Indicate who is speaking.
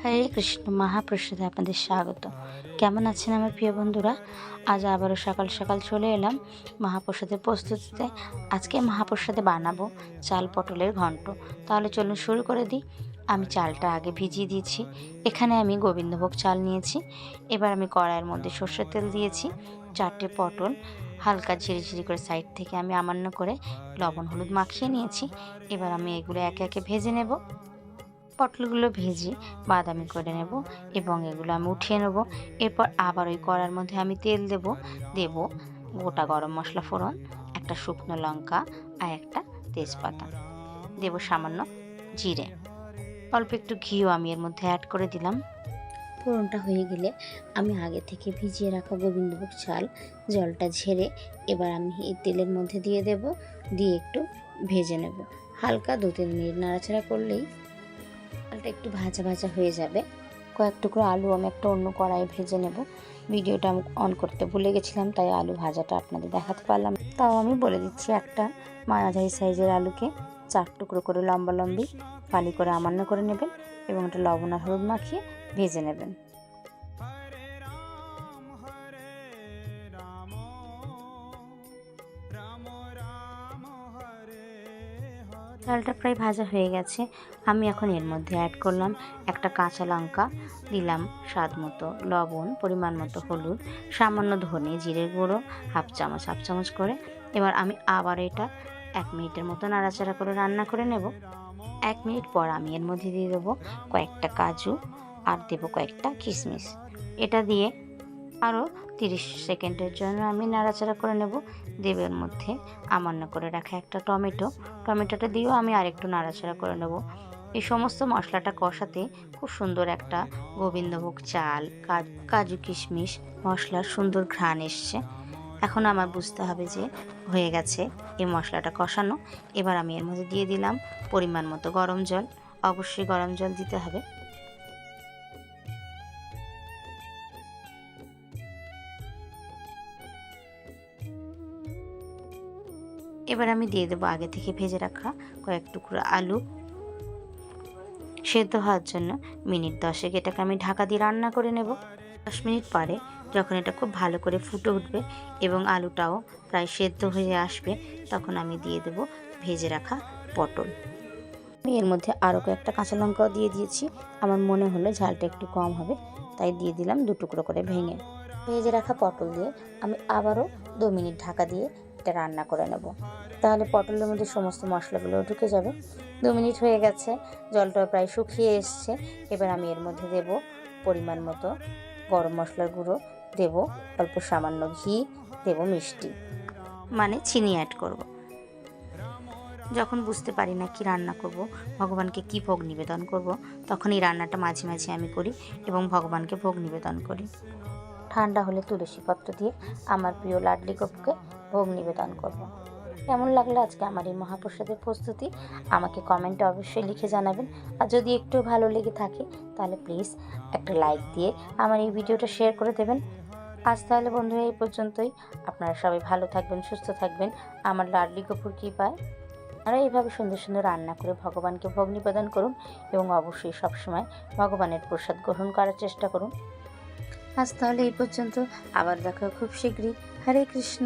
Speaker 1: হরে কৃষ্ণ মহাপ্রসাদে আপনাদের স্বাগত। কেমন আছেন আমার প্রিয় বন্ধুরা? আজ আবারও সকাল সকাল চলে এলাম মহাপ্রসাদের প্রস্তুতিতে। আজকে মহাপ্রসাদে বানাবো চাল পটলের ঘন্ট। তাহলে চলুন শুরু করে দিই। আমি চালটা আগে ভিজিয়ে দিয়েছি। এখানে আমি গোবিন্দভোগ চাল নিয়েছি। এবার আমি কড়াইয়ের মধ্যে সর্ষের তেল দিয়েছি। 4টে পটল হালকা ঝিরিঝিরি করে সাইড থেকে আমি আমান্য করে লবণ হলুদ মাখিয়ে নিয়েছি। এবার আমি এগুলো একে একে ভেজে নেব। পটলগুলো ভেজে বাদামি করে নেব এবং এগুলো আমি উঠিয়ে নেব। এরপর আবার ওই কড়ার মধ্যে আমি তেল দেব গোটা গরম মশলা ফোড়ন, একটা শুকনো লঙ্কা আর একটা তেজপাতা, দেব সামান্য জিরে, অল্প একটু ঘিও আমি এর মধ্যে অ্যাড করে দিলাম। ফোড়নটা হয়ে গেলে আমি আগে থেকে ভিজিয়ে রাখা গোবিন্দভোগ চাল জলটা ঝেড়ে এবার আমি এই তেলের মধ্যে দিয়ে একটু ভেজে নেব। হালকা 2-3 মিনিট নাড়াচাড়া করলেই চালটা একটু ভাজা ভাজা হয়ে যাবে। কয়েক টুকরো আলু আমি একটা অন্য কড়াইয়ে ভেজে নেব। ভিডিওটা আমি অন করতে ভুলে গেছিলাম, তাই আলু ভাজাটা আপনাদের দেখাতে পারলাম। তাও আমি বলে দিচ্ছি, একটা মাঝারি সাইজের আলুকে 4 টুকরো করে লম্বা লম্বি ফালি করে আমান্য করে নেবেন এবং একটা লবণ আর হলুদ মাখিয়ে ভেজে নেবেন। চালটা প্রায় ভাজা হয়ে গেছে। আমি এখন এর মধ্যে অ্যাড করলাম একটা কাঁচা লঙ্কা, দিলাম স্বাদ মতো লবণ, পরিমাণ মতো হলুদ, সামান্য ধনে জিরের গুঁড়ো হাফ চামচ করে। এবার আমি আবার এটা 1 মিনিটের মতো নাড়াচাড়া করে রান্না করে নেব। 1 মিনিট পর আমি এর মধ্যে দিয়ে দেবো কয়েকটা কাজু আর দেবো কয়েকটা কিশমিশ। এটা দিয়ে আরও 30 সেকেন্ডের জন্য আমি নাড়াচাড়া করে নেব। দেব এর মধ্যে আমান্য করে রাখা একটা টমেটোটা দিয়েও আমি আরেকটু নাড়াচাড়া করে নেব। এই সমস্ত মশলাটা কষাতে খুব সুন্দর একটা গোবিন্দভোগ চাল, কাজু কিশমিশ মশলার সুন্দর ঘ্রাণ এসছে। এখন আমার বুঝতে হবে যে হয়ে গেছে এই মশলাটা কষানো। এবার আমি এর মধ্যে দিয়ে দিলাম পরিমাণ মতো গরম জল। অবশ্যই গরম জল দিতে হবে। এবার আমি দিয়ে দেবো আগে থেকে ভেজে রাখা কয়েক টুকরো আলু। সেদ্ধ হওয়ার জন্য মিনিট 10 এটাকে আমি ঢাকা দিয়ে রান্না করে নেব। 10 মিনিট পরে যখন এটা খুব ভালো করে ফুটে উঠবে এবং আলুটাও প্রায় সেদ্ধ হয়ে আসবে, তখন আমি দিয়ে দেব ভেজে রাখা পটল। আমি এর মধ্যে আরও কয়েকটা কাঁচা লঙ্কাও দিয়ে দিয়েছি। আমার মনে হলো ঝালটা একটু কম হবে, তাই দিয়ে দিলাম 2 টুকরো করে ভেঙে। ভেজে রাখা পটল দিয়ে আমি আবারও 2 মিনিট ঢাকা দিয়ে এটা রান্না করে নেব। তাহলে পটলের মধ্যে সমস্ত মশলাগুলো ঢুকে যাবে। 2 মিনিট হয়ে গেছে, জলটা প্রায় শুকিয়ে এসছে। এবার আমি এর মধ্যে দেব পরিমাণ মতো গরম মশলার গুঁড়ো, দেব অল্প সামান্য ঘি, দেব মিষ্টি মানে চিনি অ্যাড করব। যখন বুঝতে পারি না কি রান্না করব, ভগবানকে কি ভোগ নিবেদন করব, তখন এই রান্নাটা মাঝে মাঝে আমি করি এবং ভগবানকে ভোগ নিবেদন করি। ঠান্ডা হলে তুলসী পত্র দিয়ে আমার প্রিয় লাডলি গোপুকে ভোগ নিবেদন করব। কেমন লাগলো আজকে আমার এই মহাপ্রসাদের প্রস্তুতি, আমাকে কমেন্টে অবশ্যই লিখে জানাবেন। আর যদি একটু ভালো লেগে থাকে তাহলে প্লিজ একটা লাইক দিয়ে আমার এই ভিডিওটা শেয়ার করে দেবেন। আজ তাহলে বন্ধুরা এই পর্যন্তই। আপনারা সবাই ভালো থাকবেন, সুস্থ থাকবেন। আমার লাডলি গোপুর কৃপায় আপনারা এইভাবে সুন্দর সুন্দর রান্না করে ভগবানকে ভোগ নিবেদন করুন এবং অবশ্যই সবসময় ভগবানের প্রসাদ গ্রহণ করার চেষ্টা করুন। আজ তাহলে এই পর্যন্ত, আবার দেখা খুব শীঘ্রই। হরে কৃষ্ণ।